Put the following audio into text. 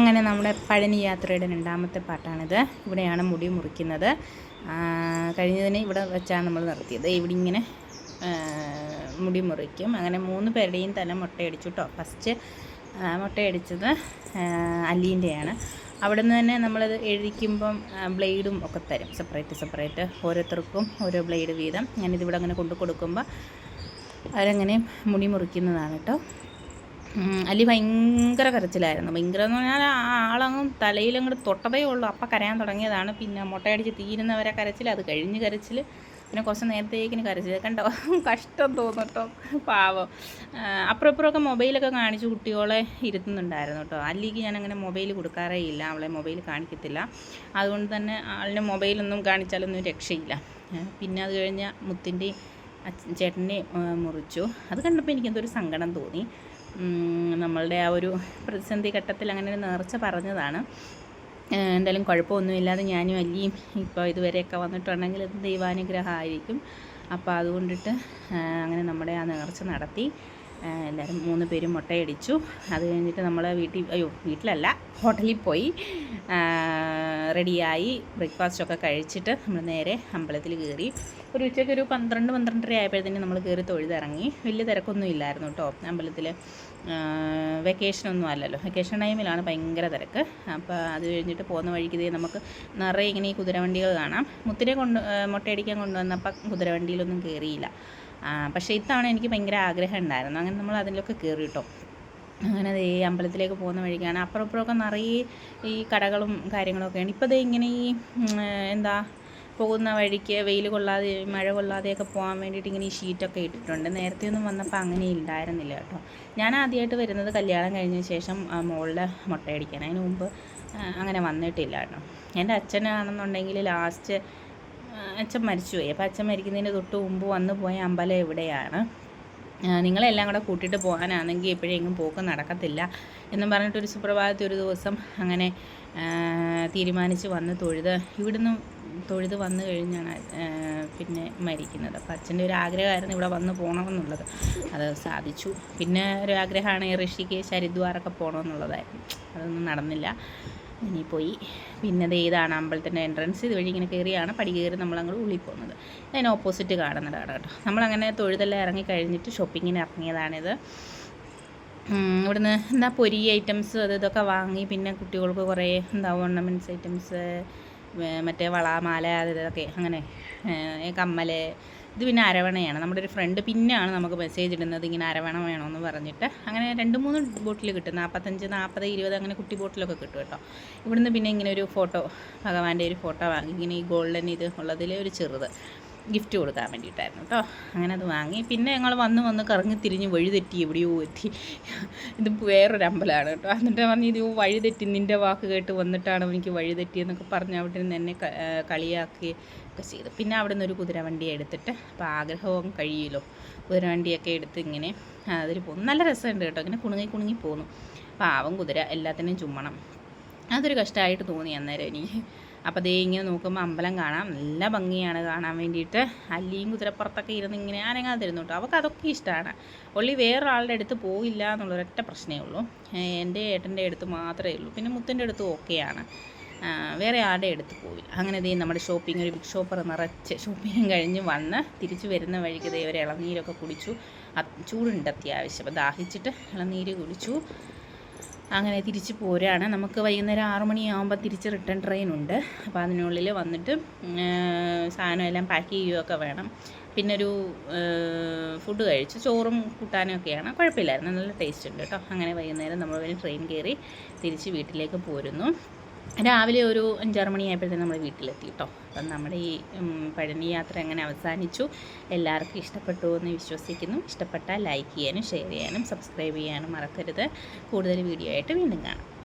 അങ്ങനെ നമ്മുടെ പഴനി യാത്രയുടെ രണ്ടാമത്തെ പാട്ടാണിത്. ഇവിടെയാണ് മുടി മുറിക്കുന്നത്. കഴിഞ്ഞതിന് ഇവിടെ വെച്ചാണ് നമ്മൾ നിർത്തിയത്. ഇവിടെ ഇങ്ങനെ മുടി മുറിക്കും. അങ്ങനെ 3 പേരുടെയും തല മുട്ടയടിച്ചു കേട്ടോ. ഫസ്റ്റ് മുട്ടയടിച്ചത് അല്ലീൻ്റെയാണ്. അവിടെ നിന്ന് തന്നെ നമ്മളത് എഴുതിക്കുമ്പം ബ്ലേഡും ഒക്കെ തരും, സെപ്പറേറ്റ് ഓരോരുത്തർക്കും ഓരോ ബ്ലേഡ് വീതം. ഞാനിതിവിടെ അങ്ങനെ കൊണ്ടു കൊടുക്കുമ്പോൾ അവരങ്ങനെ മുടി മുറിക്കുന്നതാണ് കേട്ടോ. അല്ലി ഭയങ്കര കരച്ചിലായിരുന്നു. ഭയങ്കര എന്ന് പറഞ്ഞാൽ ആളങ്ങും തലയിലങ്ങോട്ട് തൊട്ടതേ ഉള്ളൂ. അപ്പം കരയാൻ തുടങ്ങിയതാണ്. പിന്നെ മുട്ടയടിച്ച് തീരുന്നവരെ കരച്ചിൽ, അത് കഴിഞ്ഞ് കരച്ചിൽ, പിന്നെ കുറച്ച് നേരത്തേക്കിന് കരച്ചിൽ. കണ്ടോ, കഷ്ടം തോന്നട്ടോ, പാവം. അപ്പുറം ഇപ്പുറമൊക്കെ മൊബൈലൊക്കെ കാണിച്ച് കുട്ടികളെ ഇരുത്തുന്നുണ്ടായിരുന്നു കേട്ടോ. അല്ലിക്ക് ഞാനങ്ങനെ മൊബൈൽ കൊടുക്കാറേ ഇല്ല, അവളെ മൊബൈൽ കാണിക്കത്തില്ല. അതുകൊണ്ട് തന്നെ ആളിനെ മൊബൈലൊന്നും കാണിച്ചാലൊന്നും രക്ഷയില്ല. പിന്നെ അത് കഴിഞ്ഞ് മുത്തിൻ്റെയും ചേട്ടനെ മുറിച്ചു. അത് കണ്ടപ്പോൾ എനിക്കെന്തൊരു സങ്കടം തോന്നി. നമ്മളുടെ ആ ഒരു പ്രതിസന്ധി ഘട്ടത്തിൽ അങ്ങനെ ഒരു നേർച്ച പറഞ്ഞതാണ്. എന്തായാലും കുഴപ്പമൊന്നുമില്ലാതെ ഞാനും അല്ലിയും ഇപ്പോൾ ഇതുവരെയൊക്കെ വന്നിട്ടുണ്ടെങ്കിൽ അത് ദൈവാനുഗ്രഹമായിരിക്കും. അപ്പോൾ അതുകൊണ്ടിട്ട് അങ്ങനെ നമ്മുടെ ആ നേർച്ച നടത്തി. എല്ലാവരും 3 പേരും മുട്ടയടിച്ചു. അത് കഴിഞ്ഞിട്ട് നമ്മൾ വീട്ടിലല്ല, ഹോട്ടലിൽ പോയി റെഡിയായി ബ്രേക്ക്ഫാസ്റ്റൊക്കെ കഴിച്ചിട്ട് നമ്മൾ നേരെ അമ്പലത്തിൽ കയറി. ഒരു ഉച്ചയ്ക്ക് ഒരു 12-12:30 ആയപ്പോഴത്തേനും നമ്മൾ കയറി തൊഴുതിറങ്ങി. വലിയ തിരക്കൊന്നും ഇല്ലായിരുന്നു കേട്ടോ അമ്പലത്തിൽ. വെക്കേഷനൊന്നും അല്ലല്ലോ, വെക്കേഷൻ ടൈമിലാണ് ഭയങ്കര തിരക്ക്. അപ്പോൾ അത് കഴിഞ്ഞിട്ട് പോകുന്ന വഴിക്ക് നമുക്ക് നിറയെ ഇങ്ങനെ ഈ കുതിരവണ്ടികൾ കാണാം. മുത്തിനെ മുട്ടയടിക്കാൻ കൊണ്ടുവന്നപ്പോൾ കുതിരവണ്ടിയിലൊന്നും കയറിയില്ല. പക്ഷേ ഇത്തവണ എനിക്ക് ഭയങ്കര ആഗ്രഹം ഉണ്ടായിരുന്നു. അങ്ങനെ നമ്മൾ അതിലൊക്കെ കയറി കേട്ടോ. അങ്ങനെ ഈ അമ്പലത്തിലേക്ക് പോകുന്ന വഴിക്കാണ് അപ്പുറം ഇപ്പുറമൊക്കെ നിറയെ ഈ കടകളും കാര്യങ്ങളൊക്കെയാണ്. ഇപ്പോൾ ഇങ്ങനെ ഈ പോകുന്ന വഴിക്ക് വെയിൽ കൊള്ളാതെ മഴ കൊള്ളാതെയൊക്കെ പോകാൻ വേണ്ടിയിട്ട് ഇങ്ങനെ ഈ ഷീറ്റൊക്കെ ഇട്ടിട്ടുണ്ട്. നേരത്തെ ഒന്നും വന്നപ്പോൾ അങ്ങനെ ഉണ്ടായിരുന്നില്ല കേട്ടോ. ഞാൻ ആദ്യമായിട്ട് വരുന്നത് കല്യാണം കഴിഞ്ഞ ശേഷം മുകളിൽ മുട്ടയടിക്കാൻ. അതിന് മുമ്പ് അങ്ങനെ വന്നിട്ടില്ല കേട്ടോ. എൻ്റെ അച്ഛനാണെന്നുണ്ടെങ്കിൽ ലാസ്റ്റ് അച്ഛൻ മരിച്ചുപോയി. അപ്പോൾ അച്ഛൻ മരിക്കുന്നതിന് തൊട്ട് മുമ്പ് വന്നു പോയ അമ്പലം ഇവിടെയാണ്. നിങ്ങളെല്ലാം കൂടെ കൂട്ടിയിട്ട് പോകാനാണെങ്കിൽ എപ്പോഴെങ്കിലും പോക്ക് നടക്കത്തില്ല എന്നും പറഞ്ഞിട്ടൊരു സുപ്രഭാതത്തിൽ ഒരു ദിവസം അങ്ങനെ തീരുമാനിച്ച് വന്ന് ഇവിടുന്ന് തൊഴുത് വന്നു കഴിഞ്ഞാണ് പിന്നെ മരിക്കുന്നത്. അപ്പോൾ അച്ഛൻ്റെ ഒരു ആഗ്രഹമായിരുന്നു ഇവിടെ വന്ന് പോകണമെന്നുള്ളത്. അത് സാധിച്ചു. പിന്നെ ഒരു ആഗ്രഹമാണ് ഋഷികേശ് ഹരിദ്വാറൊക്കെ പോകണമെന്നുള്ളതായിരുന്നു. അതൊന്നും നടന്നില്ല. ഇനി പോയി. പിന്നെ ഇതാണ് അമ്പലത്തിൻ്റെ എൻട്രൻസ്. ഇതുവഴി ഇങ്ങനെ കയറിയാണ് പടി കയറി നമ്മളങ്ങോട്ട് ഉള്ളിൽ പോകുന്നത്. അതിന് ഓപ്പോസിറ്റ് കാണുന്നതാണ് കേട്ടോ. നമ്മളങ്ങനെ തൊഴുതെല്ലാം ഇറങ്ങി കഴിഞ്ഞിട്ട് ഷോപ്പിങ്ങിന് ഇറങ്ങിയതാണിത്. ഇവിടുന്ന് പൊരി ഐറ്റംസ് ഇതൊക്കെ വാങ്ങി. പിന്നെ കുട്ടികൾക്ക് കുറേ ഓർണമെൻറ്റ്സ് ഐറ്റംസ്, മറ്റേ വള മാല ഇതൊക്കെ, അങ്ങനെ കമ്മൽ. ഇത് പിന്നെ അരവണയാണ്. നമ്മുടെ ഒരു ഫ്രണ്ട് പിന്നെയാണ് നമുക്ക് മെസ്സേജ് ഇടുന്നത് ഇങ്ങനെ അരവണ വേണമെന്ന് പറഞ്ഞിട്ട്. അങ്ങനെ 2-3 ബോട്ടിൽ കിട്ടും. 45, 40, 20 അങ്ങനെ കുട്ടി ബോട്ടിലൊക്കെ കിട്ടും കേട്ടോ. ഇവിടുന്ന് പിന്നെ ഇങ്ങനെ ഒരു ഫോട്ടോ, ഭഗവാന്റെ ഒരു ഫോട്ടോ വാങ്ങി. ഇങ്ങനെ ഈ ഗോൾഡൻ ഇത് ഉള്ളതിൽ ഒരു ചെറുത് ഗിഫ്റ്റ് കൊടുക്കാൻ വേണ്ടിയിട്ടായിരുന്നു കേട്ടോ. അങ്ങനെ അത് വാങ്ങി. പിന്നെ ഞങ്ങൾ വന്ന് കറങ്ങി തിരിഞ്ഞ് വഴിതെറ്റി എവിടെയോ എത്തി. ഇത് വേറൊരു അമ്പലമാണ് കേട്ടോ. എന്നിട്ട് പറഞ്ഞ് ഇത് വഴിതെറ്റി, നിൻ്റെ വാക്ക് കേട്ട് വന്നിട്ടാണ് എനിക്ക് വഴിതെറ്റിയെന്നൊക്കെ പറഞ്ഞ് അവിടെ നിന്ന് എന്നെ കളിയാക്കി ഒക്കെ ചെയ്തു. പിന്നെ അവിടെ നിന്ന് ഒരു കുതിരവണ്ടി എടുത്തിട്ട്, അപ്പോൾ ആഗ്രഹവും കഴിയുമല്ലോ, കുതിരവണ്ടിയൊക്കെ എടുത്ത് ഇങ്ങനെ അതിൽ പോകുന്നു. നല്ല രസമുണ്ട് കേട്ടോ. ഇങ്ങനെ കുണുങ്ങി പോകുന്നു. പാവം കുതിര, എല്ലാത്തിനും ചുമ്മണം. അതൊരു കഷ്ടമായിട്ട് തോന്നി അന്നേരം എനിക്ക്. അപ്പോൾ ഇങ്ങനെ നോക്കുമ്പോൾ അമ്പലം കാണാം. നല്ല ഭംഗിയാണ് കാണാൻ വേണ്ടിയിട്ട്. അല്ലിയും കുതിരപ്പുറത്തൊക്കെ ഇരുന്ന് ഇങ്ങനെ അനങ്ങാതിരുന്നു കേട്ടോ. അവൾക്ക് അതൊക്കെ ഇഷ്ടമാണ്. ഒള്ളി വേറൊരാളുടെ അടുത്ത് പോയില്ല എന്നുള്ളൊരൊറ്റ പ്രശ്നമേ ഉള്ളൂ. എൻ്റെ ഏട്ടൻ്റെ അടുത്ത് മാത്രമേ ഉള്ളൂ. പിന്നെ മുത്തിൻ്റെ അടുത്ത് ഓക്കെയാണ്. വേറെ ആരുടെ അടുത്ത് പോവില്ല. അങ്ങനെ നമ്മുടെ ഷോപ്പിംഗ്, ഒരു ബിഗ് ഷോപ്പർ നിറച്ച് ഷോപ്പിംഗ് കഴിഞ്ഞ് വന്ന് തിരിച്ച് വരുന്ന വഴിക്ക് ഒരു ഇളനീരൊക്കെ കുടിച്ചു. ചൂടുണ്ട് അത്യാവശ്യം. അപ്പോൾ ദാഹിച്ചിട്ട് ഇളനീര് കുടിച്ചു. അങ്ങനെ തിരിച്ച് പോരാണ്. നമുക്ക് വൈകുന്നേരം 6 മണിയാകുമ്പോൾ തിരിച്ച് റിട്ടേൺ ട്രെയിൻ ഉണ്ട്. അപ്പോൾ അതിനുള്ളിൽ വന്നിട്ട് സാധനം എല്ലാം പാക്ക് ചെയ്യുകയൊക്കെ വേണം. പിന്നെ ഒരു ഫുഡ് കഴിച്ചു. ചോറും കൂട്ടാനും ഒക്കെയാണ്, കുഴപ്പമില്ലായിരുന്നു, നല്ല ടേസ്റ്റ് ഉണ്ട് കേട്ടോ. അങ്ങനെ വൈകുന്നേരം നമ്മൾ ട്രെയിൻ കയറി തിരിച്ച് വീട്ടിലേക്ക് പോരുന്നു. രാവിലെ ഒരു 5-6 മണിയായപ്പോഴത്തേക്കും നമ്മൾ വീട്ടിലെത്തി കേട്ടോ. അപ്പം നമ്മുടെ ഈ പഴനി യാത്ര അങ്ങനെ അവസാനിച്ചു. എല്ലാവർക്കും ഇഷ്ടപ്പെട്ടു എന്ന് വിശ്വസിക്കുന്നു. ഇഷ്ടപ്പെട്ടാൽ ലൈക്ക് ചെയ്യാനും ഷെയർ ചെയ്യാനും സബ്സ്ക്രൈബ് ചെയ്യാനും മറക്കരുത്. കൂടുതൽ വീഡിയോ ആയിട്ട് വീണ്ടും കാണാം.